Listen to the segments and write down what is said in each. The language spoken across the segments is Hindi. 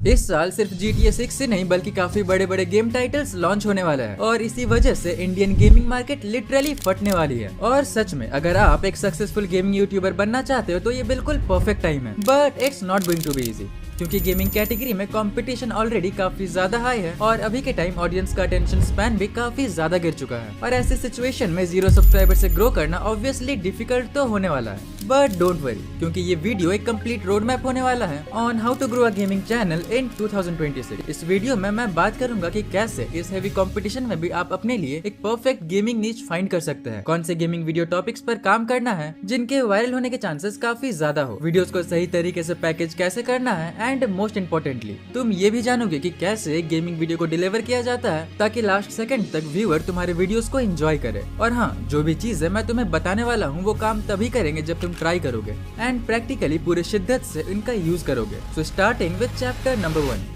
इस साल सिर्फ GTA 6 से नहीं बल्कि काफी बड़े बड़े गेम टाइटल्स लॉन्च होने वाला है और इसी वजह से इंडियन गेमिंग मार्केट लिटरली फटने वाली है। और सच में अगर आप एक सक्सेसफुल गेमिंग यूट्यूबर बनना चाहते हो तो ये बिल्कुल परफेक्ट टाइम है। But it's not going to be easy क्योंकि गेमिंग कैटेगरी में कंपटीशन ऑलरेडी काफी ज्यादा हाई है और अभी के टाइम ऑडियंस का अटेंशन स्पैन भी काफी ज्यादा गिर चुका है। और ऐसे सिचुएशन में 0 सब्सक्राइबर से ग्रो करना ऑब्वियसली डिफिकल्ट तो होने वाला है। बट डोंट वरी क्योंकि ये वीडियो एक कंप्लीट रोड मैप होने वाला है on how to grow a gaming channel in 2026। इस वीडियो में मैं बात करूंगा कि कैसे इस हेवी कंपटीशन में भी आप अपने लिए एक परफेक्ट गेमिंग नीच फाइंड कर सकते हैं, कौन से गेमिंग वीडियो टॉपिक्स पर काम करना है जिनके वायरल होने के चांसेस काफी ज्यादा हो, वीडियोस को सही तरीके से पैकेज कैसे करना है एंड मोस्ट इम्पोर्टेंटली तुम ये भी जानोगे कि कैसे गेमिंग वीडियो को डिलीवर किया जाता है ताकि लास्ट सेकंड तक व्यूअर तुम्हारे वीडियोस को एंजॉय करे। और हाँ, जो भी चीजें मैं तुम्हें बताने वाला हूँ वो काम तभी करेंगे जब तुम ट्राई करोगे एंड प्रैक्टिकली पूरे शिद्दत से इनका यूज करोगे। So starting with chapter number 1।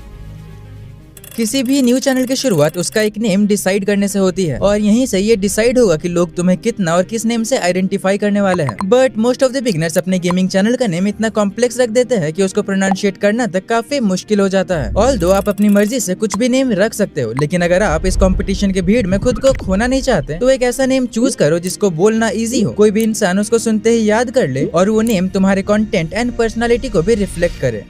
किसी भी न्यू चैनल की शुरुआत उसका एक नेम डिसाइड करने से होती है और यहीं से ये डिसाइड होगा कि लोग तुम्हें कितना और किस नेम से आइडेंटिफाई करने वाले हैं। But most of the beginners अपने गेमिंग चैनल का नेम इतना कॉम्प्लेक्स रख देते हैं कि उसको प्रोनाउंशिएट करना तक काफी मुश्किल हो जाता है। ऑल्दो आप अपनी मर्जी से कुछ भी नेम रख सकते हो, लेकिन अगर आप इस कंपटीशन के भीड़ में खुद को खोना नहीं चाहते तो एक ऐसा नेम चूज करो जिसको बोलना इजी हो, कोई भी इंसान उसको सुनते ही याद कर ले और वो नेम तुम्हारे कंटेंट एंड पर्सनालिटी को भी रिफ्लेक्ट करे।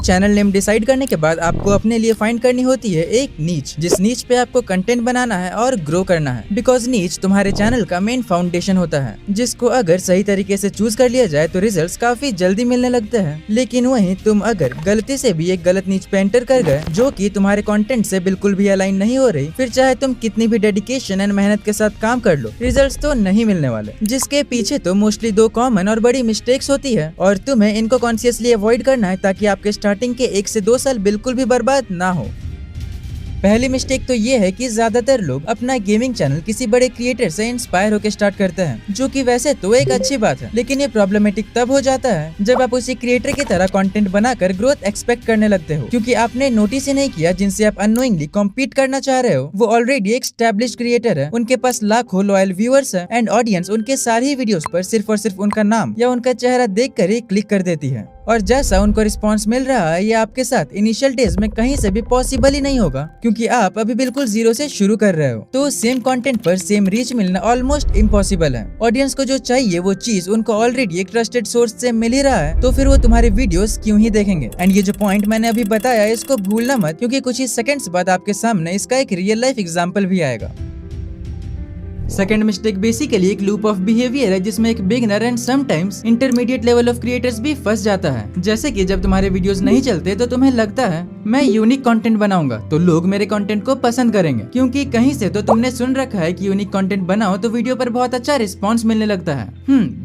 चैनल नेम डिसाइड करने के बाद आपको अपने लिए फाइंड करनी होती है एक नीच, जिस नीच पे आपको कंटेंट बनाना है और ग्रो करना है। बिकॉज नीच तुम्हारे चैनल का मेन फाउंडेशन होता है, जिसको अगर सही तरीके से चूज कर लिया जाए तो रिजल्ट्स काफी जल्दी मिलने लगते हैं। लेकिन वहीं तुम अगर गलती से भी एक गलत नीच पे एंटर कर गए जो कि तुम्हारे कंटेंट से बिल्कुल भी अलाइन नहीं हो रही, फिर चाहे तुम कितनी भी डेडिकेशन एंड मेहनत के साथ काम कर लो, रिजल्ट्स तो नहीं मिलने वाले। जिसके पीछे तो मोस्टली 2 कॉमन और बड़ी मिस्टेक्स होती है और तुम्हें इनको कॉन्शियसली अवॉइड करना है ताकि आपके स्टार्टिंग के 1 से 2 साल बिल्कुल भी बर्बाद ना हो। पहली मिस्टेक तो ये है कि ज्यादातर लोग अपना गेमिंग चैनल किसी बड़े क्रिएटर से इंस्पायर होकर स्टार्ट करते हैं, जो कि वैसे तो एक अच्छी बात है, लेकिन ये प्रॉब्लमेटिक तब हो जाता है जब आप उसी क्रिएटर की तरह कंटेंट बनाकर ग्रोथ एक्सपेक्ट करने लगते हो, क्योंकि आपने नोटिस ही नहीं किया जिनसे आप अननोइंगली कॉम्पीट करना चाह रहे हो वो ऑलरेडी एक एस्टैब्लिश्ड क्रिएटर है, उनके पास लाखों लॉयल व्यूअर्स है एंड ऑडियंस उनके सारे ही वीडियोस पर सिर्फ और सिर्फ उनका नाम या उनका चेहरा देखकर ही क्लिक कर देती है। और जैसा उनको रिस्पांस मिल रहा है ये आपके साथ इनिशियल डेज में कहीं से भी पॉसिबल ही नहीं होगा, क्योंकि आप अभी बिल्कुल 0 से शुरू कर रहे हो। तो सेम कंटेंट पर सेम रीच मिलना ऑलमोस्ट इम्पॉसिबल है। ऑडियंस को जो चाहिए वो चीज उनको ऑलरेडी एक ट्रस्टेड सोर्स से मिल ही रहा है, तो फिर वो तुम्हारे वीडियोस क्यों ही देखेंगे। एंड ये जो पॉइंट मैंने अभी बताया इसको भूलना मत, क्योंकि कुछ ही सेकंड्स बाद आपके सामने इसका एक रियल लाइफ एग्जाम्पल भी आएगा। सेकेंड मिस्टेक बेसिकली एक लूप ऑफ बिहेवियर है जिसमें एक beginner and sometimes intermediate level of creators भी फंस जाता है। जैसे कि जब तुम्हारे वीडियोस नहीं चलते तो तुम्हें लगता है मैं यूनिक कंटेंट बनाऊंगा तो लोग मेरे कंटेंट को पसंद करेंगे, क्योंकि कहीं से तो तुमने सुन रखा है कि यूनिक कंटेंट बनाओ तो वीडियो पर बहुत अच्छा रिस्पॉन्स मिलने लगता है।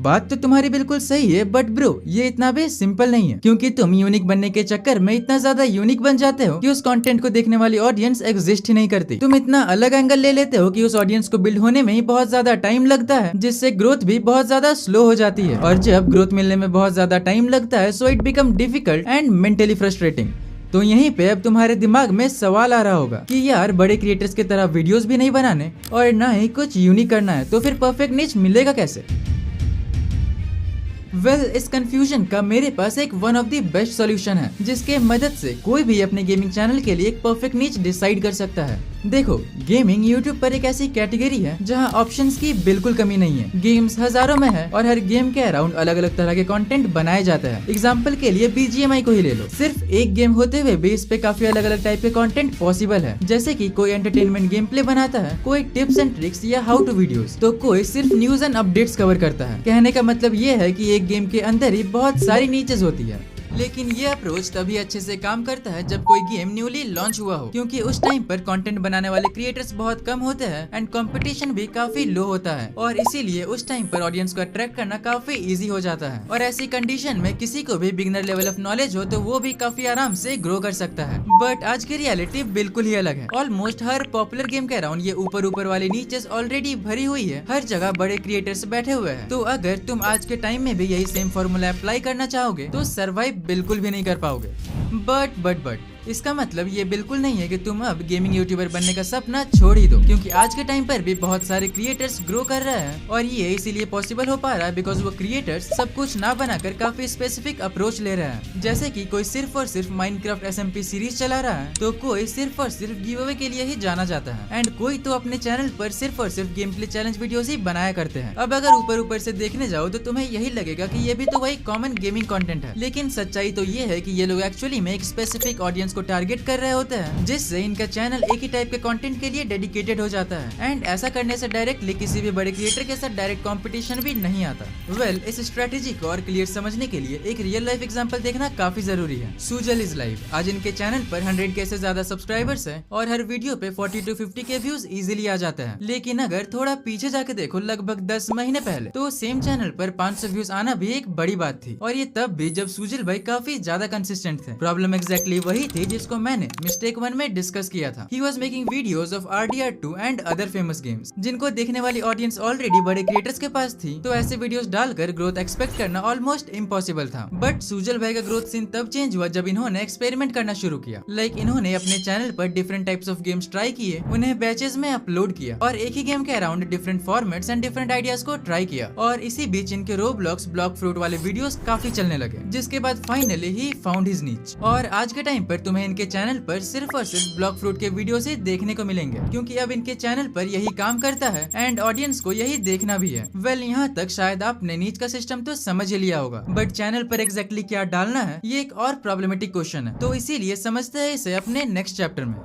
बात तो तुम्हारी बिल्कुल सही है, बट ब्रो ये इतना भी सिंपल नहीं है, क्योंकि तुम यूनिक बनने के चक्कर में इतना ज्यादा यूनिक बन जाते हो कि उस कंटेंट को देखने वाली ऑडियंस एग्जिस्ट ही नहीं करती। तुम इतना अलग एंगल ले लेते हो कि उस ऑडियंस को बिल्ड होने में ही बहुत ज्यादा टाइम लगता है, जिससे ग्रोथ भी बहुत ज्यादा स्लो हो जाती है। और जब ग्रोथ मिलने में बहुत ज्यादा टाइम लगता है so it become difficult and mentally frustrating. तो यहीं पे अब तुम्हारे दिमाग में सवाल आ रहा होगा कि यार बड़े क्रिएटर्स की तरह वीडियोस भी नहीं बनाने और ना ही कुछ यूनिक करना है, तो फिर परफेक्ट नीच मिलेगा कैसे? इस कंफ्यूजन का मेरे पास एक one of the best solution है, जिसके मदद से कोई भी अपने गेमिंग चैनल के लिए एक परफेक्ट नीच डिसाइड कर सकता है। देखो, गेमिंग यूट्यूब पर एक ऐसी कैटेगरी है जहां ऑप्शंस की बिल्कुल कमी नहीं है। गेम्स हजारों में है और हर गेम के अराउंड अलग अलग तरह के कंटेंट बनाए जाते हैं। एग्जांपल के लिए BGMI को ही ले लो, सिर्फ एक गेम होते हुए भी इस पे काफी अलग अलग टाइप के कंटेंट पॉसिबल है। जैसे कि कोई एंटरटेनमेंट गेम प्ले बनाता है, कोई टिप्स एंड ट्रिक्स या हाउ टू वीडियोस, तो कोई सिर्फ न्यूज एंड अपडेट्स कवर करता है। कहने का मतलब ये है कि एक गेम के अंदर ही बहुत सारी नीचेस होती है। लेकिन ये अप्रोच तभी अच्छे से काम करता है जब कोई गेम न्यूली लॉन्च हुआ हो, क्योंकि उस टाइम पर कंटेंट बनाने वाले क्रिएटर्स बहुत कम होते हैं एंड कंपटीशन भी काफी लो होता है, और इसीलिए उस टाइम पर ऑडियंस को अट्रैक्ट करना काफी इजी हो जाता है। और ऐसी कंडीशन में किसी को भी बिगिनर लेवल ऑफ नॉलेज हो तो वो भी काफी आराम से ग्रो कर सकता है। बट आज की रियलिटी बिल्कुल ही अलग है। ऑलमोस्ट हर पॉपुलर गेम के अराउंड ये ऊपर वाली नीचेस ऑलरेडी भरी हुई है, हर जगह बड़े क्रिएटर्स बैठे हुए हैं। तो अगर तुम आज के टाइम में भी यही सेम फॉर्मूला अप्लाई करना चाहोगे तो सर्वाइव बिल्कुल भी नहीं कर पाओगे। बट इसका मतलब ये बिल्कुल नहीं है कि तुम अब गेमिंग यूट्यूबर बनने का सपना छोड़ ही दो, क्योंकि आज के टाइम पर भी बहुत सारे क्रिएटर्स ग्रो कर रहे हैं और ये इसीलिए पॉसिबल हो पा रहा है बिकॉज वो क्रिएटर्स सब कुछ ना बनाकर काफी स्पेसिफिक अप्रोच ले रहे हैं। जैसे कि कोई सिर्फ और सिर्फ माइनक्राफ्ट SMP सीरीज चला रहा है, तो कोई सिर्फ और सिर्फ गिव अवे के लिए ही जाना जाता है, एंड कोई तो अपने चैनल पर सिर्फ और सिर्फ गेम प्ले चैलेंज वीडियोस ही बनाया करते हैं। अब अगर ऊपर से देखने जाओ तो तुम्हें यही लगेगा कि ये भी तो वही कॉमन गेमिंग कंटेंट है, लेकिन सच्चाई तो ये है कि ये लोग एक्चुअली में एक स्पेसिफिक ऑडियंस को टारगेट कर रहे होते हैं, जिससे इनका चैनल एक ही टाइप के कंटेंट के लिए डेडिकेटेड हो जाता है, एंड ऐसा करने से डायरेक्टली किसी भी बड़े क्रिएटर के साथ डायरेक्ट कंपटीशन भी नहीं आता। इस स्ट्रेटेजी को और क्लियर समझने के लिए एक रियल लाइफ एग्जांपल देखना काफी जरूरी है। Sujal is live. आज इनके चैनल पर 100K से ज्यादा सब्सक्राइबर्स हैं और हर वीडियो पे 40 to 50K व्यूज इजीली आ जाते हैं। लेकिन अगर थोड़ा पीछे जाके देखो, लगभग 10 महीने पहले, तो सेम चैनल पर 500 व्यूज आना भी एक बड़ी बात थी, और ये तब भी जब सुजल भाई काफी ज्यादा कंसिस्टेंट थे। प्रॉब्लम एग्जैक्टली वही थी जिसको मैंने मिस्टेक 1 में डिस्कस किया था। He was making videos of RDR2 and other famous games, जिनको देखने वाली ऑडियंस ऑलरेडी बड़े क्रिएटर्स के पास थी, तो ऐसे वीडियोस डालकर ग्रोथ एक्सपेक्ट करना ऑलमोस्ट इम्पॉसिबल था। बट सुजल भाई का ग्रोथ सीन तब चेंज हुआ जब इन्होंने एक्सपेरिमेंट करना शुरू किया। इन्होंने अपने चैनल पर different types of games try किए, उन्हें बैचेस में अपलोड किया और एक ही गेम के around different formats and different ideas को ट्राई किया, और इसी बीच इनके रोब्लॉक्स ब्लॉक फ्रूट वाले वीडियोस काफी चलने लगे, जिसके बाद फाइनली ही फाउंड हिज नीच। और आज के टाइम पर तुम्हें इनके चैनल पर सिर्फ और सिर्फ ब्लॉक फ्रूट के वीडियो से देखने को मिलेंगे, क्योंकि अब इनके चैनल पर यही काम करता है एंड ऑडियंस को यही देखना भी है। यहाँ तक शायद आपने नीच का सिस्टम तो समझ ही लिया होगा, बट चैनल पर एग्जैक्टली क्या डालना है ये एक और प्रॉब्लमेटिक क्वेश्चन है, तो इसीलिए समझते हैं इसे अपने नेक्स्ट चैप्टर में।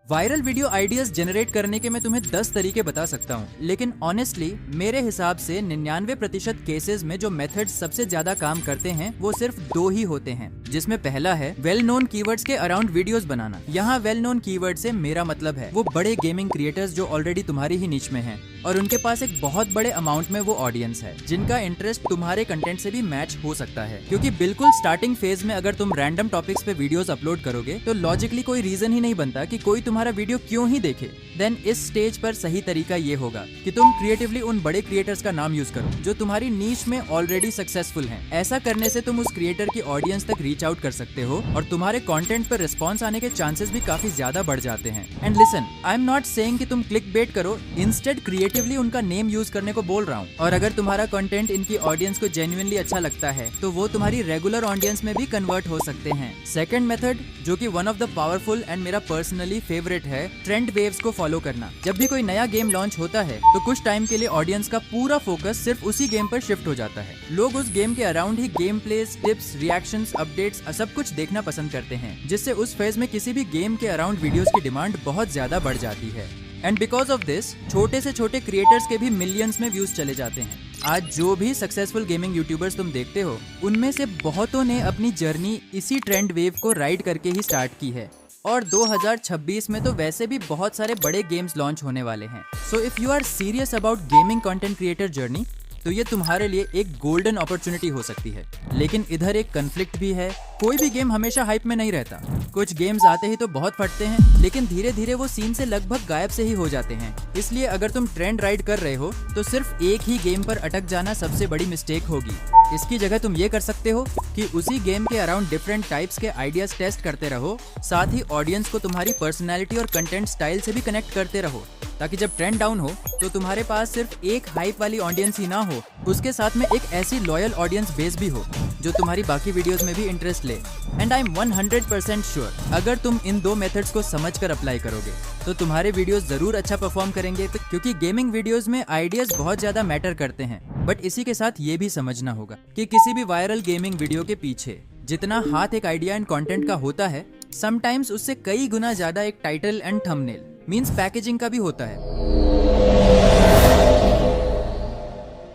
वायरल वीडियो आइडियाज जनरेट करने के मैं तुम्हें 10 तरीके बता सकता हूँ, लेकिन ऑनेस्टली मेरे हिसाब से 99% केसेस में जो मेथड्स सबसे ज्यादा काम करते हैं वो सिर्फ 2 ही होते हैं, जिसमें पहला है वेल नोन कीवर्ड्स के अराउंड वीडियोस बनाना। यहाँ वेल नोन कीवर्ड से मेरा मतलब है वो बड़े गेमिंग क्रिएटर्स जो ऑलरेडी तुम्हारी ही नीच में हैं और उनके पास एक बहुत बड़े अमाउंट में वो ऑडियंस है जिनका इंटरेस्ट तुम्हारे कंटेंट से भी मैच हो सकता है। क्योंकि बिल्कुल स्टार्टिंग फेज में अगर तुम रैंडम टॉपिक्स पे वीडियोस अपलोड करोगे तो लॉजिकली कोई रीजन ही नहीं बनता कि कोई तुम्हारा वीडियो क्यों ही देखे। देन इस स्टेज पर सही तरीका ये होगा कि तुम क्रिएटिवली उन बड़े क्रिएटर्स का नाम यूज करो जो तुम्हारी नीश में ऑलरेडी सक्सेसफुल हैं। ऐसा करने से तुम उस क्रिएटर की ऑडियंस तक रीच आउट कर सकते हो और तुम्हारे कंटेंट पर रिस्पॉन्स आने के चांसेस भी काफी ज्यादा बढ़ जाते हैं। And listen, I am not saying कि तुम क्लिक बेट करो, इंस्टेड क्रिएटिवली उनका नेम यूज करने को बोल रहा हूँ। और अगर तुम्हारा कंटेंट इनकी ऑडियंस को जेन्युइनली अच्छा लगता है तो वो तुम्हारी रेगुलर ऑडियंस में भी कन्वर्ट हो सकते हैं। सेकंड मेथड, जो कि one of the powerful and मेरा पर्सनली फेवरेट है, ट्रेंड वेव्स को फॉलो करना। जब भी कोई नया गेम लॉन्च होता है तो कुछ टाइम के लिए ऑडियंस का पूरा फोकस सिर्फ उसी गेम पर शिफ्ट हो जाता है। लोग उस गेम के अराउंड ही game plays, tips, reactions, updates सब कुछ देखना पसंद करते हैं, जिससे उस फेज में किसी भी गेम के अराउंड वीडियोस की डिमांड बहुत ज्यादा बढ़ जाती है। एंड बिकॉज ऑफ दिस छोटे से छोटे क्रिएटर्स के भी मिलियंस में व्यूज चले जाते हैं। आज जो भी सक्सेसफुल गेमिंग यूट्यूबर्स तुम देखते हो उनमें से बहुतों ने अपनी जर्नी इसी ट्रेंड वेव को राइड करके ही स्टार्ट की है। और 2026 में तो वैसे भी बहुत सारे बड़े गेम्स लॉन्च होने वाले हैं। So if you are serious about gaming content creator journey तो ये तुम्हारे लिए एक गोल्डन अपॉर्चुनिटी हो सकती है। लेकिन इधर एक कन्फ्लिक्ट भी है। कोई भी गेम हमेशा हाइप में नहीं रहता। कुछ गेम्स आते ही तो बहुत फटते हैं, लेकिन धीरे धीरे वो सीन से लगभग गायब से ही हो जाते हैं। इसलिए अगर तुम ट्रेंड राइड कर रहे हो तो सिर्फ एक ही गेम पर अटक जाना सबसे बड़ी मिस्टेक होगी। इसकी जगह तुम ये कर सकते हो कि उसी गेम के अराउंड डिफरेंट टाइप्स के आइडियाज टेस्ट करते रहो, साथ ही ऑडियंस को तुम्हारी पर्सनैलिटी और कंटेंट स्टाइल से भी कनेक्ट करते रहो, ताकि जब ट्रेंड डाउन हो तो तुम्हारे पास सिर्फ एक हाइप वाली ऑडियंस ही ना हो, उसके साथ में एक ऐसी लॉयल ऑडियंस बेस भी हो जो तुम्हारी बाकी वीडियोस में भी इंटरेस्ट ले। एंड आई एम 100% श्योर अगर तुम इन 2 मेथड्स को समझकर अप्लाई करोगे तो तुम्हारे वीडियोस जरूर अच्छा परफॉर्म करेंगे, क्योंकि गेमिंग वीडियोस में आइडियाज बहुत ज्यादा मैटर करते हैं। बट इसी के साथ ये भी समझना होगा कि किसी भी वायरल गेमिंग वीडियो के पीछे जितना हाथ एक आइडिया एंड कंटेंट का होता है, समटाइम्स उससे कई गुना ज्यादा एक title and thumbnail means packaging का भी होता है।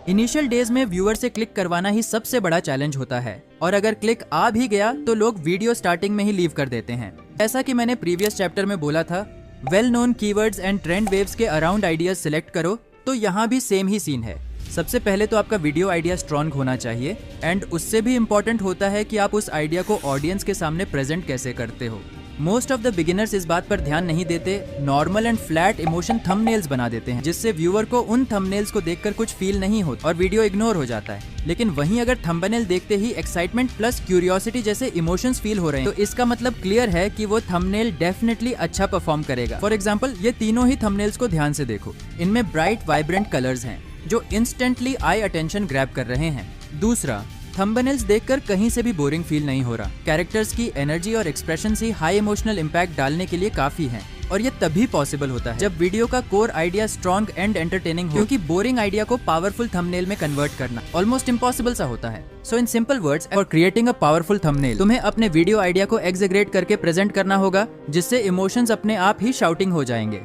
इनिशियल डेज में व्यूअर से क्लिक करवाना ही सबसे बड़ा चैलेंज होता है, और अगर क्लिक आ भी गया तो लोग वीडियो स्टार्टिंग में ही लीव कर देते हैं। ऐसा कि मैंने प्रीवियस चैप्टर में बोला था, well known keywords and trend waves के अराउंड आइडियाज सिलेक्ट करो, तो यहाँ भी सेम ही सीन है। सबसे पहले तो आपका वीडियो आइडिया स्ट्रॉन्ग होना चाहिए, एंड उससे भी इम्पोर्टेंट होता है कि आप उस आइडिया को ऑडियंस के सामने प्रेजेंट कैसे करते हो। मोस्ट ऑफ द बिगिनर्स इस बात पर ध्यान नहीं देते, normal and flat emotion thumbnails बना देते हैं, जिससे व्यूअर को उन थंबनेल्स को देखकर कुछ फील नहीं होता और वीडियो इग्नोर हो जाता है। लेकिन वहीं अगर थंबनेल देखते ही एक्साइटमेंट प्लस क्यूरियोसिटी जैसे इमोशंस फील हो रहे हैं, तो इसका मतलब क्लियर है कि वो थंबनेल डेफिनेटली अच्छा परफॉर्म करेगा। फॉर एग्जांपल, ये तीनों ही थंबनेल्स को ध्यान से देखो। इनमें ब्राइट वाइब्रेंट कलर्स हैं जो इंस्टेंटली आई अटेंशन ग्रैब कर रहे हैं। दूसरा, थंबनेल्स देखकर कहीं से भी बोरिंग फील नहीं हो रहा। कैरेक्टर्स की एनर्जी और एक्सप्रेशन ही हाई इमोशनल इम्पैक्ट डालने के लिए काफी हैं। और ये तभी पॉसिबल होता है जब वीडियो का core idea strong and entertaining हो, क्योंकि बोरिंग आइडिया को पावरफुल थंबनेल में कन्वर्ट करना ऑलमोस्ट इम्पॉसिबल सा होता है। So in simple words, for creating a powerful thumbnail, तुम्हें अपने वीडियो आइडिया को एग्जेगरेट करके प्रेजेंट करना होगा, जिससे इमोशंस अपने आप ही शाउटिंग हो जाएंगे।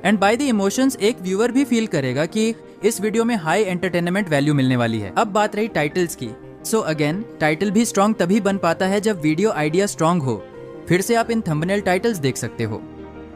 एंड बाय द इमोशंस एक व्यूअर भी फील करेगा कि इस वीडियो में हाई एंटरटेनमेंट वैल्यू मिलने वाली है। अब बात रही टाइटल्स की। सो अगेन, टाइटल भी स्ट्रॉन्ग तभी बन पाता है जब वीडियो आइडिया स्ट्रॉन्ग हो। फिर से आप इन थंबनेल टाइटल्स देख सकते हो।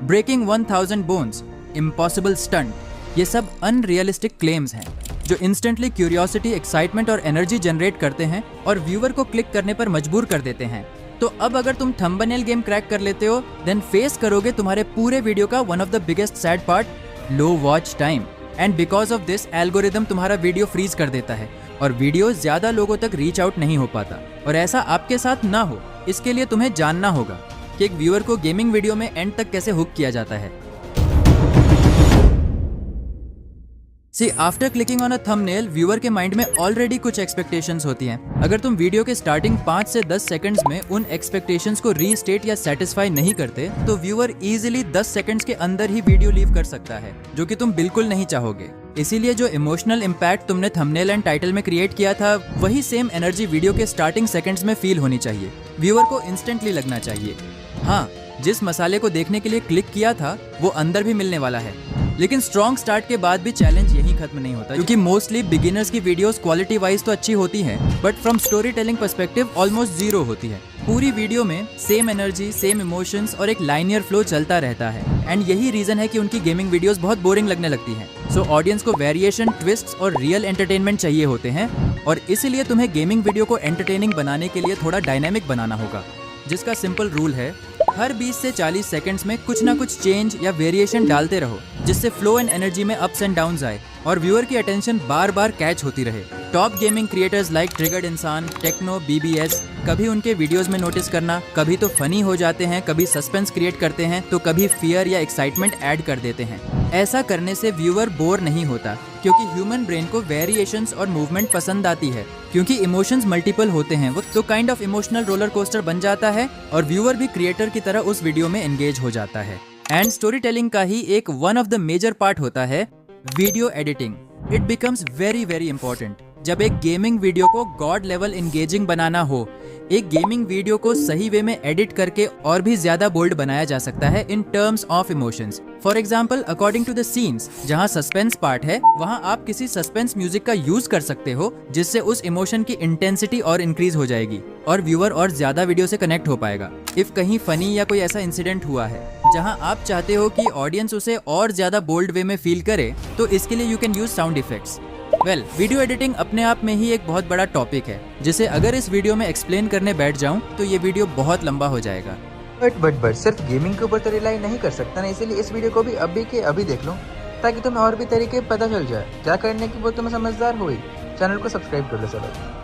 ब्रेकिंग 1000 बोन्स, इम्पॉसिबल स्टंट, ये सब अनरियलिस्टिक क्लेम्स हैं जो इंस्टेंटली क्यूरियोसिटी, एक्साइटमेंट और एनर्जी जनरेट करते हैं और व्यूअर को क्लिक करने पर मजबूर कर देते हैं। तो अब अगर तुम थंबनेल गेम क्रैक कर लेते हो, देन फेस करोगे तुम्हारे पूरे वीडियो का one of the biggest sad part, low watch time. And because of this algorithm तुम्हारा वीडियो फ्रीज कर देता है और वीडियो ज्यादा लोगों तक रीच आउट नहीं हो पाता। और ऐसा आपके साथ ना हो, इसके लिए तुम्हें जानना होगा कि एक व्यूअर को गेमिंग वीडियो में एंड तक कैसे हुक किया जाता है। See, after clicking on a thumbnail, viewer के माइंड में ऑलरेडी कुछ एक्सपेक्टेशंस होती हैं। अगर तुम वीडियो के स्टार्टिंग 5 से 10 सेकंड्स में उन एक्सपेक्टेशंस को रीस्टेट या सेटिस्फाई नहीं करते, तो व्यूअर इजीली 10 सेकंड्स के अंदर ही वीडियो लीव कर सकता है, जो कि तुम बिल्कुल नहीं चाहोगे। इसीलिए जो इमोशनल इम्पैक्ट तुमने थंबनेल एंड टाइटल में क्रिएट किया था, वही सेम एनर्जी वीडियो के स्टार्टिंग सेकंड्स में फील होनी चाहिए। व्यूअर को इंस्टेंटली लगना चाहिए, हाँ, जिस मसाले को देखने के लिए क्लिक किया था वो अंदर भी मिलने वाला है। लेकिन स्ट्रॉन्ग स्टार्ट के बाद भी चैलेंज यही खत्म नहीं होता, क्योंकि मोस्टली बिगिनर्स की वीडियोस क्वालिटी वाइज तो अच्छी होती हैं, but from story telling perspective almost zero होती है। पूरी वीडियो में सेम एनर्जी, सेम इमोशंस और एक लाइनियर फ्लो चलता रहता है। एंड यही रीजन है कि उनकी गेमिंग वीडियोस बहुत बोरिंग लगने लगती हैं। सो ऑडियंस को वेरिएशन, ट्विस्ट्स और रियल एंटरटेनमेंट चाहिए होते हैं, और इसीलिए तुम्हें गेमिंग वीडियो को एंटरटेनिंग बनाने के लिए थोड़ा डायनेमिक बनाना होगा, जिसका सिंपल रूल है, हर 20 से 40 सेकंड्स में कुछ ना कुछ चेंज या वेरिएशन डालते रहो, जिससे फ्लो एंड एनर्जी में अप्स एंड डाउन्स आए और व्यूअर की अटेंशन बार बार कैच होती रहे। Top gaming creators like triggered इंसान, टेक्नो, BBS, कभी उनके वीडियोस में नोटिस करना, कभी तो फनी हो जाते हैं, कभी सस्पेंस क्रिएट करते हैं, तो कभी फियर या एक्साइटमेंट ऐड कर देते हैं। ऐसा करने से व्यूअर बोर नहीं होता, क्योंकि ह्यूमन ब्रेन को वेरिएशंस और मूवमेंट पसंद आती है। क्योंकि इमोशंस मल्टीपल होते हैं वो, तो kind of emotional roller coaster बन जाता है और व्यूअर भी क्रिएटर की तरह उस वीडियो में एंगेज हो जाता है। एंड स्टोरी टेलिंग का ही एक one of the major part होता है video editing. It becomes very very important. जब एक गेमिंग वीडियो को गॉड लेवल एंगेजिंग बनाना हो, एक गेमिंग वीडियो को सही वे में एडिट करके और भी ज्यादा बोल्ड बनाया जा सकता है in terms of emotions. For example, according to the scenes, जहाँ सस्पेंस पार्ट है वहाँ आप किसी सस्पेंस म्यूजिक का यूज कर सकते हो, जिससे उस इमोशन की इंटेंसिटी और इंक्रीज हो जाएगी और व्यूअर और ज्यादा वीडियो से कनेक्ट हो पाएगा। इफ कहीं फनी या कोई ऐसा इंसिडेंट हुआ है जहाँ आप चाहते हो कि ऑडियंस उसे और ज्यादा बोल्ड वे में फील करे, तो इसके लिए you can use sound effects. Video editing अपने आप में ही एक बहुत बड़ा टॉपिक है, जिसे अगर इस वीडियो में एक्सप्लेन करने बैठ जाऊं तो ये वीडियो बहुत लंबा हो जाएगा। बट सिर्फ गेमिंग के ऊपर तो रिलाई नहीं कर सकता ना, इसीलिए इस वीडियो को भी अभी के अभी देख लो, ताकि तुम्हें और भी तरीके पता चल जाए क्या करने की। वो तुम्हें समझदार हुई, चैनल को सब्सक्राइब कर लो। चलो।